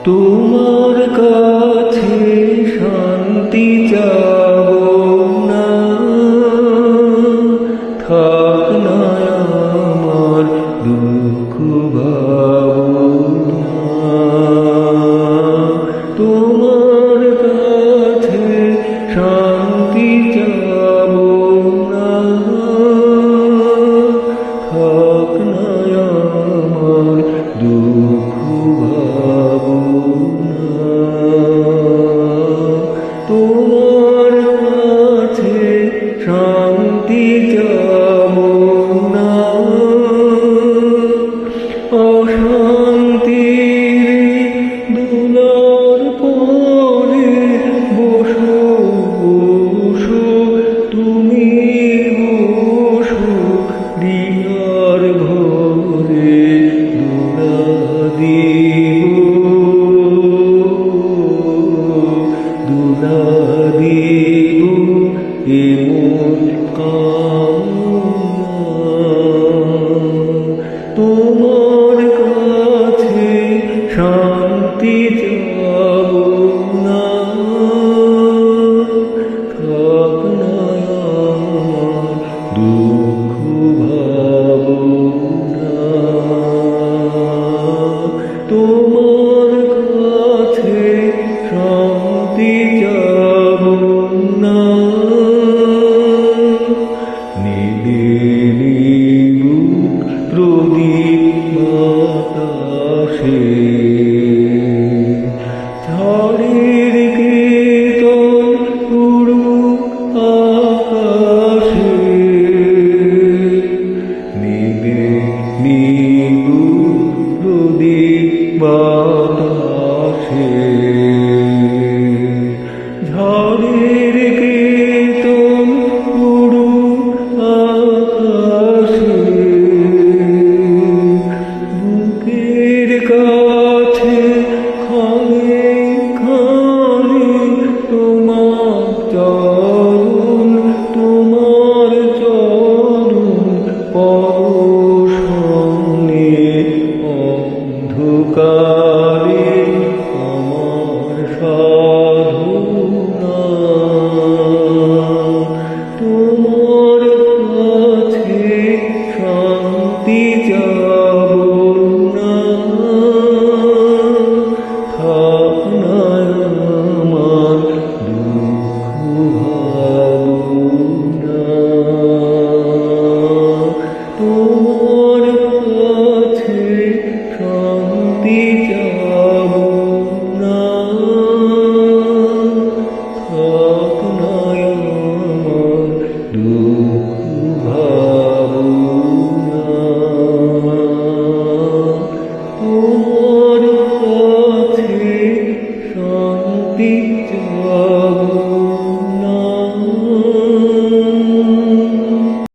তোমার কাছে শান্তি চাবো না, থাক না আমার দুঃখ ভাবনা। তোমার কাছে শান্তি চাবো না, থাক না আমার দুঃখ ভাবনা। তোমার কাছে শান্তি চাবো না, অশান্তির দুলার পরে বসো বসো তুমি, বসো দিনার ভরে দুলা দিব, দুলা দিব এমন কামনা। তোমার কাছে শান্তি চাবো না, থাক না আমার দুঃখ ভাবনা। তোমার কাছে শান্তি চাবো না, নিদে